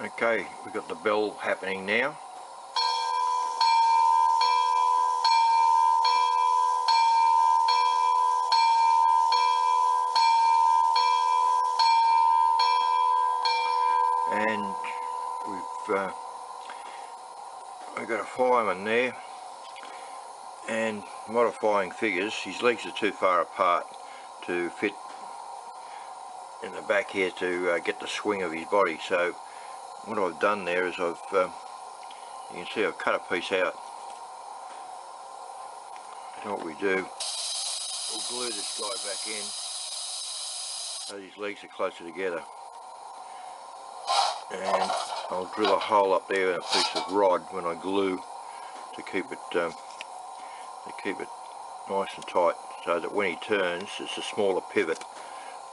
Okay, we've got the bell happening now. And we've got a fireman there, and modifying figures, his legs are too far apart to fit in the back here to get the swing of his body. So what I've done there is you can see I've cut a piece out. And what we do, we'll glue this guy back in so his legs are closer together, and I'll drill a hole up there in a piece of rod when I glue to keep it nice and tight, so that when he turns it's a smaller pivot,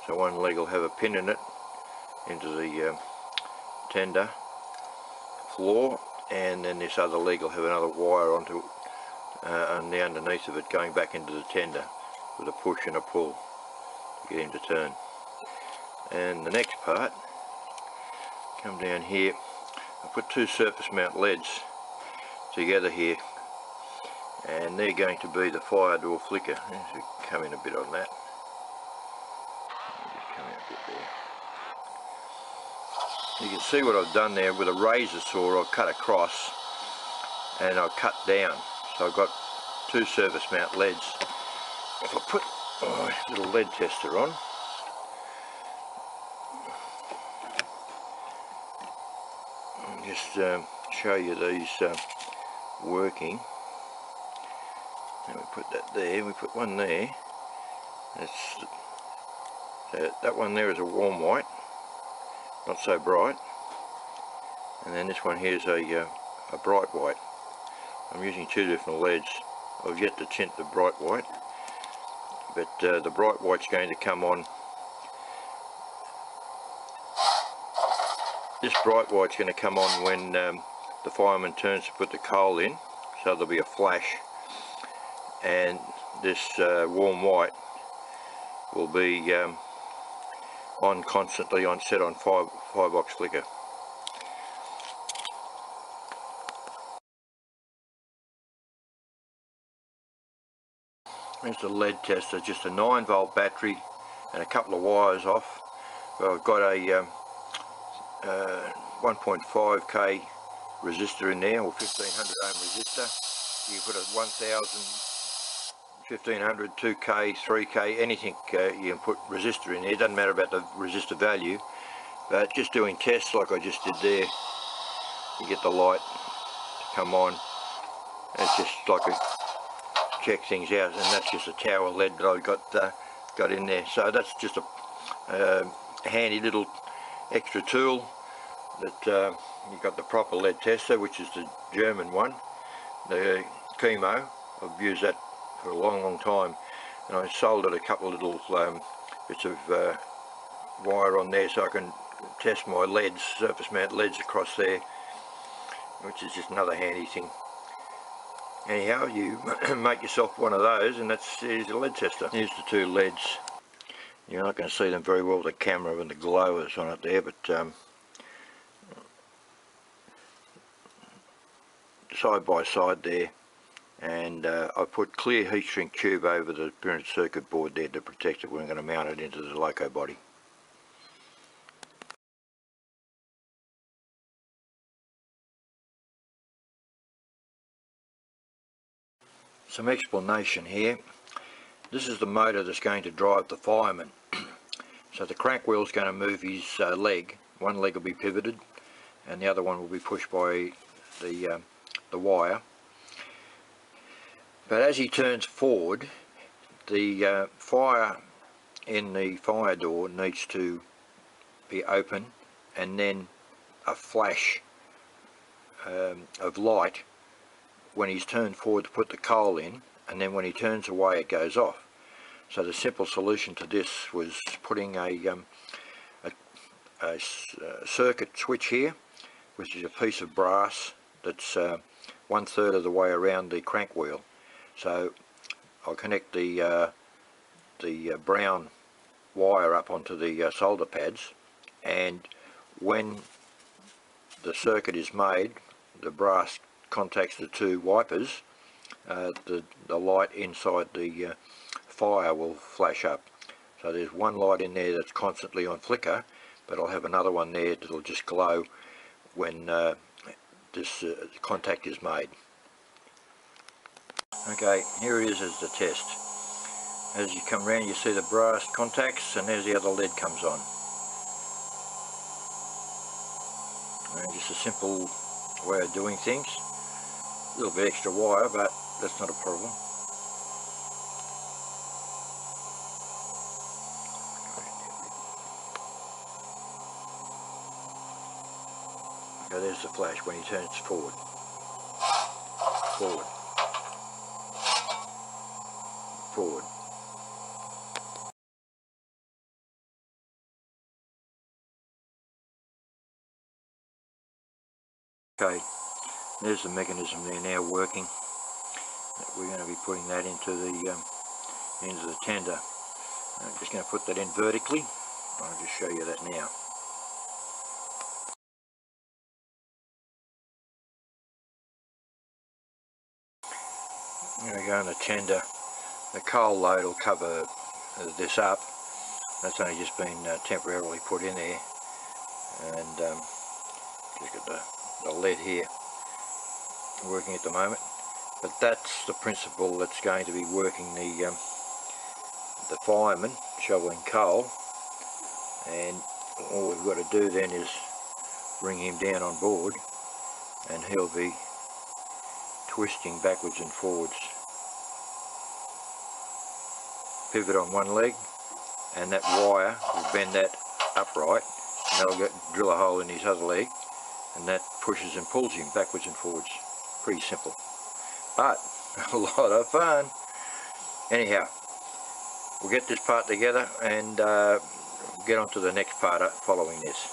so one leg will have a pin in it into the tender floor, and then this other leg will have another wire onto and the underneath of it going back into the tender with a push and a pull to get him to turn. And the next part, come down here, I put two surface mount leads together here, and they're going to be the fire door flicker. Let's come in a bit on that. Just come in a bit there. You can see what I've done there with a razor saw. I've cut across and I've cut down, so I've got two surface mount leads. If I put my little lead tester on, and just show you these working. And we put that there, we put one there. That one there is a warm white, not so bright, and then this one here is a bright white. I'm using two different leads. I've yet to tint the bright white, but the bright white's going to come on. This bright white's going to come on when the fireman turns to put the coal in, so there'll be a flash, and this warm white will be on constantly, set on 5-box flicker. There's the lead tester, just a 9-volt battery and a couple of wires off. But I've got a 1.5k resistor in there, or 1500 ohm resistor. You put a 1000, 1500, 2k, 3k, anything you can put resistor in there. It doesn't matter about the resistor value, but just doing tests like I just did there, you get the light to come on. It's just like a check things out, and that's just a tower lead that I've got in there. So that's just a handy little extra tool that you've got the proper lead tester, which is the German one, the chemo. I've used that for a long time, and I soldered a couple of little bits of wire on there so I can test my leads, surface mount leads across there, which is just another handy thing. Anyhow, you make yourself one of those, and here's a lead tester. Here's the two leads. You're not going to see them very well with the camera and the glow that's on it there, but side by side there, and I put clear heat shrink tube over the printed circuit board there to protect it when I'm going to mount it into the loco body. Some explanation here. This is the motor that's going to drive the fireman. So the crank wheel is going to move his leg. One leg will be pivoted and the other one will be pushed by the wire. But as he turns forward, the fire in the fire door needs to be open, and then a flash of light when he's turned forward to put the coal in, and then when he turns away it goes off. So the simple solution to this was putting a circuit switch here, which is a piece of brass that's 1/3 of the way around the crank wheel. So I'll connect the brown wire up onto the solder pads, and when the circuit is made, the brass contacts the two wipers, the light inside the fire will flash up. So there's one light in there that's constantly on flicker, but I'll have another one there that'll just glow when this contact is made. Okay, here it is as the test. As you come around, you see the brass contacts, and there's the other lead comes on. And just a simple way of doing things. A little bit extra wire, but that's not a problem. So there's the flash when he turns forward. Forward. Forward. Okay, there's the mechanism there now working. We're going to be putting that into the tender. I'm just going to put that in vertically. I'll just show you that now. I'm going to go in the tender. The coal load will cover this up. That's only just been temporarily put in there, and just got the lead here working at the moment. But that's the principle that's going to be working the fireman shoveling coal, and all we've got to do then is bring him down on board, and he'll be twisting backwards and forwards. Pivot on one leg, and that wire will bend that upright, and that'll drill a hole in his other leg, and that pushes and pulls him backwards and forwards. Pretty simple, but a lot of fun. Anyhow, we'll get this part together and get on to the next part following this.